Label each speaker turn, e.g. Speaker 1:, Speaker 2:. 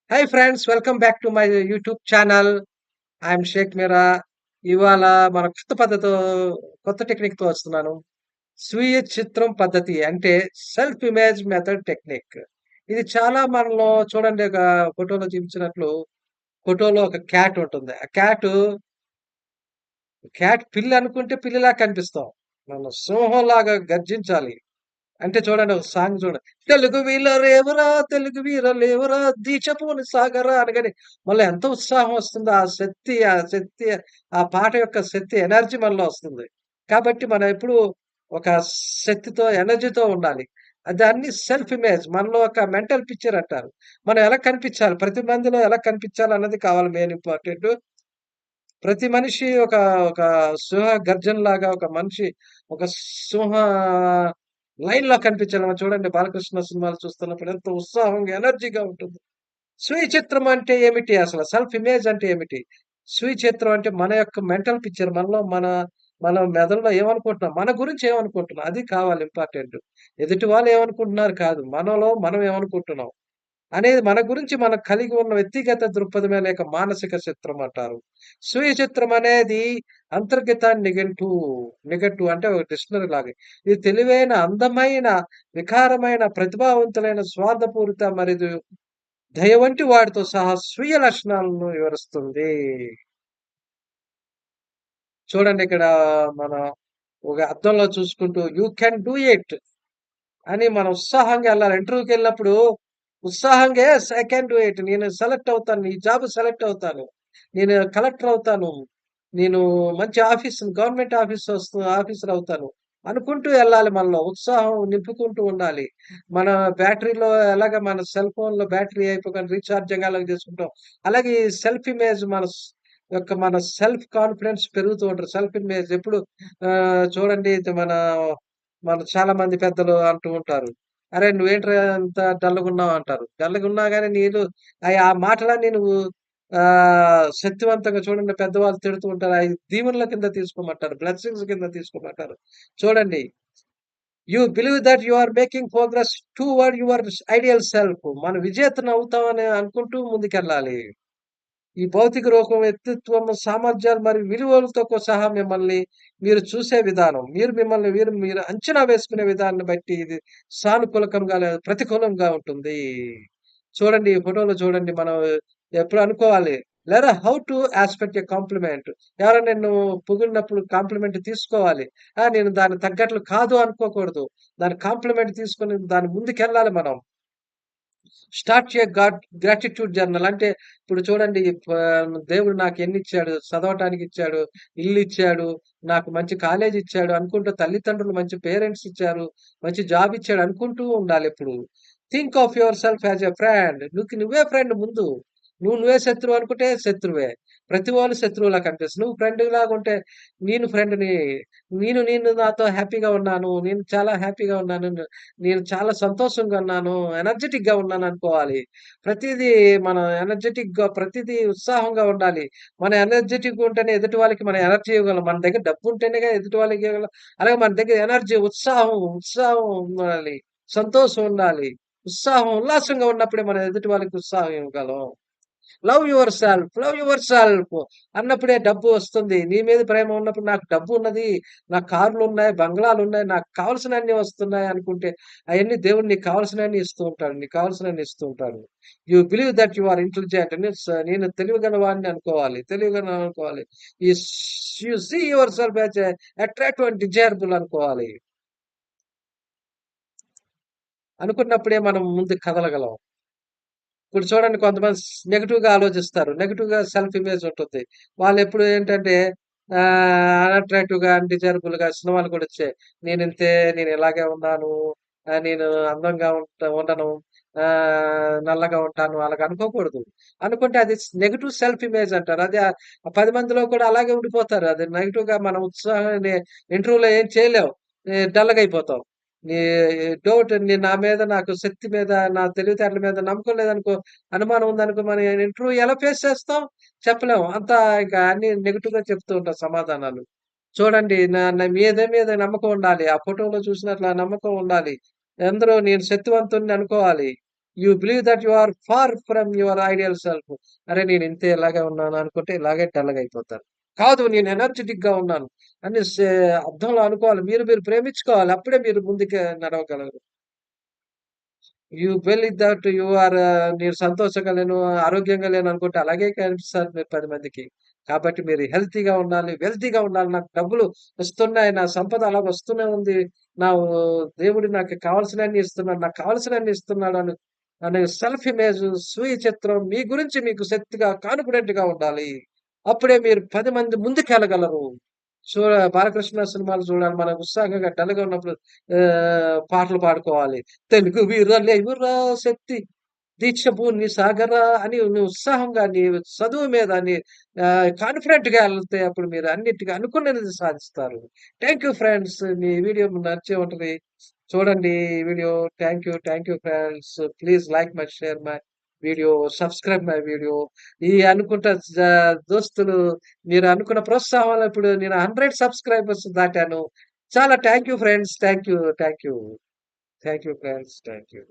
Speaker 1: Hi friends, welcome back to my YouTube channel. I'm Shaik Meera. ఇవాళ మన కొత్త టెక్నిక్‌తో వస్తున్నాను. స్వీయ చిత్రం పద్ధతి అంటే సెల్ఫ్ ఇమేజ్ మెథడ్ టెక్నిక్. ఇది చాలా మనలో చూడండి, ఒక ఫోటోలో చూపించినట్లు ఫోటోలో ఒక క్యాట్ ఉంటుంది. ఆ క్యాట్ పిల్లి అనుకుంటే పిల్లిలా కనిపిస్తాం. మనం సింహంలాగా గర్జించాలి. అంటే చూడండి, ఒక సాంగ్ చూడండి. తెలుగు వీరులేవరా, తెలుగు వీరులేవరా, దీక్షపోని సాగరా అనగానే మళ్ళీ ఎంత ఉత్సాహం వస్తుందో. ఆ శక్తి ఆ పాట యొక్క శక్తి, ఎనర్జీ మనలో వస్తుంది. కాబట్టి మనం ఎప్పుడూ ఒక శక్తితో, ఎనర్జీతో ఉండాలి. దాన్ని సెల్ఫ్ ఇమేజ్, మనలో ఒక మెంటల్ పిక్చర్ అంటారు. మనం ఎలా కనిపించాలి, ప్రతి మందిలో ఎలా కనిపించాలి అన్నది కావాలి మెయిన్ ఇంపార్టెంట్. ప్రతి మనిషి ఒక ఒక సింహ గర్జనలాగా, ఒక మనిషి ఒక సింహ లైన్‌లో కనిపించాలి. మనం చూడండి, బాలకృష్ణ సినిమాలు చూస్తున్నప్పుడు ఎంత ఉత్సాహంగా, ఎనర్జీగా ఉంటుంది. స్వీయ చిత్రం అంటే ఏమిటి అసలు? సెల్ఫ్ ఇమేజ్ అంటే ఏమిటి? స్వీయ చిత్రం అంటే మన యొక్క మెంటల్ పిక్చర్. మన మెదడులో ఏమనుకుంటున్నాం? మన గురించి ఏమనుకుంటున్నాం? అది కావాలి ఇంపార్టెంట్. ఎదుటి వాళ్ళు ఏమనుకుంటున్నారు కాదు. మనలో మనం ఏమనుకుంటున్నాం అనేది, మన గురించి మనం కలిగి ఉన్న వ్యక్తిగత దృక్పథమే లేక మానసిక చిత్రం అంటారు. స్వీయ చిత్రం అనేది అంతర్గత నిఘంటువు అంటే ఒక డిక్షనరీ లాగా. ఇది తెలివైన, అందమైన, వికారమైన, ప్రతిభావంతులైన, స్వార్థపూరిత మరియు దయ వంటి వాటితో సహా స్వీయ లక్షణాలను వివరిస్తుంది. చూడండి, ఇక్కడ మన ఒక అద్దంలో చూసుకుంటూ యూ కెన్ డూ ఇట్ అని మనం ఉత్సాహంగా వెళ్ళాలి. ఇంటర్వ్యూకెళ్ళినప్పుడు ఉత్సాహంగా yes I can do it. నేను సెలెక్ట్ అవుతాను. ఈ జాబ్ సెలెక్ట్ అవుతాను. నేను కలెక్టర్ అవుతాను. నేను మంచి గవర్నమెంట్ ఆఫీసర్ అవుతాను అనుకుంటూ వెళ్ళాలి. మనలో ఉత్సాహం నింపుకుంటూ ఉండాలి. మన బ్యాటరీలో ఎలాగ మన సెల్ ఫోన్‌లో బ్యాటరీ అయిపోగానే రీచార్జింగ్ ఎలాగ చేసుకుంటాం, అలాగే ఈ సెల్ఫ్ ఇమేజ్ మన సెల్ఫ్ కాన్ఫిడెన్స్ పెరుగుతూ ఉంటది. సెల్ఫ్ ఇమేజ్ ఎప్పుడు చూడండి, ఇది మన చాలా మంది పెద్దలు అంటూ ఉంటారు. "అరేయ్! నువ్వేంట్రా ఇంత డల్‌గున్నావు" అంటారు. డల్‌గున్నా గాని ఆ మాటలన్నీ నువ్వు శక్తివంతంగా చూడండి, పెద్దవాళ్ళు తిడుతూ ఉంటారు. అయి దీవెనల కింద తీసుకోమంటారు. బ్లెస్సింగ్స్ కింద తీసుకోమంటారు. చూడండి, you believe that you are making progress toward your ideal self. మనం విజేతను అవుతామని అనుకుంటూ ముందుకెళ్ళాలి. ఈ భౌతిక రూపం, వ్యక్తిత్వం, సామర్థ్యాలు మరియు సహా మీరు చూసే విధానం, మీరు అంచనా వేసుకునే విధానాన్ని బట్టి ఇది సానుకూలకంగా లేదా ప్రతికూలంగా ఉంటుంది. చూడండి, ఈ ఫోటోలో చూడండి, మనం ఎప్పుడు అనుకోవాలి, లేదా how to aspect a compliment. ఎవరైనా నిన్ను పొగిడినప్పుడు కాంప్లిమెంట్ తీసుకోవాలి. నేను దానికి తగ్గట్లు కాదు అనుకోకూడదు. దాని కాంప్లిమెంట్ తీసుకొని దాని ముందుకెళ్ళాలి మనం. స్టార్ట్ ఏ గ్రాటిట్యూడ్ జర్నల్ అంటే, ఇప్పుడు చూడండి, దేవుడు నాకు ఎన్నిచ్చాడు, చదవటానికి ఇచ్చాడు, ఇల్లు ఇచ్చాడు, నాకు మంచి కాలేజ్ ఇచ్చాడు అనుకుంటూ, తల్లిదండ్రులు మంచి పేరెంట్స్ ఇచ్చారు, మంచి జాబ్ ఇచ్చాడు అనుకుంటూ ఉండాలి ఎప్పుడు. Think of your self as a friend. నువ్వే ఫ్రెండ్ ముందు. నువ్వే శత్రువు అనుకుంటే శత్రువే. ప్రతి వాళ్ళు శత్రువులా కనిపిస్తారు. నువ్వు ఫ్రెండ్ లాగా ఉంటే, నేను ఫ్రెండ్‌ని, నేను నాతో హ్యాపీగా ఉన్నాను. నేను చాలా హ్యాపీగా ఉన్నాను. నేను చాలా సంతోషంగా ఉన్నాను. ఎనర్జిటిక్‌గా ఉన్నాననుకోవాలి. ప్రతీదీ మనం ఎనర్జిటిక్‌గా, ప్రతీదీ ఉత్సాహంగా ఉండాలి. మనం ఎనర్జిటిక్‌గా ఉంటేనే ఎదుటి వాళ్ళకి మనం ఎనర్జీ ఇవ్వగలం. మన దగ్గర డబ్బు ఉంటేనేగా ఎదుటి వాళ్ళకి ఇవ్వగలం. అలాగే మన దగ్గర ఎనర్జీ, ఉత్సాహం ఉండాలి. సంతోషం ఉండాలి. ఉల్లాసంగా ఉన్నప్పుడే మనం ఎదుటి వాళ్ళకి ఉత్సాహం ఇవ్వగలం. లవ్ యువర్ సెల్ఫ్ అన్నప్పుడే డబ్బు వస్తుంది. నీ మీద ప్రేమ ఉన్నప్పుడు, నాకు డబ్బు ఉన్నది, నాకు కార్లున్నాయి, బంగ్లాలున్నాయి, నాకు కావాల్సినయన్నీ వస్తున్నాయి అనుకుంటే, అయన్నీ దేవుడు నీకు కావాల్సినయన్ని ఇస్తూ ఉంటాడు. నీకు కావాల్సినయన్ని ఇస్తూ ఉంటాడు. You believe that you are intelligent. నేను తెలివిగలవాడిని అనుకోవాలి. తెలివిగలవాడిని అనుకోవాలి. ఈ you see yourself as attractive and desirable అనుకోవాలి. అనుకున్నప్పుడే మనం ముందుకు కదలగలం. ఇప్పుడు చూడండి, కొంతమంది నెగెటివ్‌గా ఆలోచిస్తారు. నెగెటివ్‌గా సెల్ఫ్ ఇమేజ్ ఉంటుంది. వాళ్ళెప్పుడు ఏంటంటే అన్‌అట్రాక్టివ్‌గా, అన్‌డిజైరబుల్‌గా సినిమాలు కూడా వచ్చాయి. నేనింతే, నేను ఇలాగే ఉన్నాను, నేను అందంగా ఉండను, నల్లగా ఉంటాను అలాగ అనుకోకూడదు. అనుకుంటే అది నెగెటివ్ సెల్ఫ్ ఇమేజ్ అంటారు. అది 10 మందిలో కూడా అలాగే ఉండిపోతారు. అది నెగెటివ్‌గా మనం ఉత్సాహాన్ని ఇంటర్వ్యూలో ఏం చేయలేం. డల్‌గా అయిపోతాం. నీ నా మీద, నాకు శక్తి మీద, నా తెలివితేటల మీద నమ్మకం లేదనుకో, అనుమానం ఉందనుకో, మనం ఇంటర్వ్యూ ఎలా ఫేస్ చేస్తాం? చెప్పలేం. అంతా ఇక అన్నీ నెగెటివ్‌గా చెప్తూ ఉంటాం సమాధానాలు. చూడండి, నా నా మీద నమ్మకం ఉండాలి. ఆ ఫోటోలో చూసినట్లు ఆ నమ్మకం ఉండాలి. నేను శక్తివంతుడిని అనుకోవాలి. You believe that you are far from your ideal self. అరే! నేను ఇంతే ఇలాగే ఉన్నాను అనుకుంటే ఇలాగే డల్‌గా అయిపోతారు. కాదు నేను ఎనర్జిటిక్‌గా ఉన్నాను అని అద్దంలో అనుకోవాలి. మీరు ప్రేమించుకోవాలి. అప్పుడే మీరు ముందుకు నడవగలరు. You believe that you are నేను సంతోషంగా లేను, ఆరోగ్యంగా లేను అనుకుంటే అలాగే కనిపిస్తారు మీరు 10 మందికి. కాబట్టి మీరు హెల్తీగా ఉండాలి, వెల్తీగా ఉండాలి. నాకు డబ్బులు వస్తున్నాయి. నా సంపద అలాగ వస్తూనే ఉంది. నా దేవుడు నాకు కావాల్సినయన్ని ఇస్తున్నాడు. నాకు కావాల్సినయన్ని ఇస్తున్నాడు అనే సెల్ఫ్ ఇమేజ్, స్వీయ చిత్రం మీ గురించి మీకు శక్తిగా కాన్ఫిడెంట్‌గా ఉండాలి. అప్పుడే మీరు 10 మంది ముందుకెళ్ళగలరు. సో, బాలకృష్ణ సినిమాలు చూడాలి. మనం ఉత్సాహంగా డల్‌గా ఉన్నప్పుడు పాటలు పాడుకోవాలి. తెలుగు వీరులెవురా శక్తి దీక్షభూని సాగరా అని నువ్వు ఉత్సాహంగా నీ చదువు మీద కాన్ఫిడెంట్‌గా ఎళ్తే అప్పుడు మీరు అన్నిటికి అనుకున్నది సాధిస్తారు. Thank you friends. Me video నచ్చే ఉంటది. చూడండి ఈ video. Thank you friends. Please like my share my video. Subscribe my video. ఈ అనుకుంటా దోస్తులు మీరు అనుకున్న ప్రోత్సాహం వల్ల ఇప్పుడు నేను 100 సబ్స్క్రైబర్స్ దాటాను. చాలా thank you friends. Thank you. Thank you. Thank you friends. Thank you.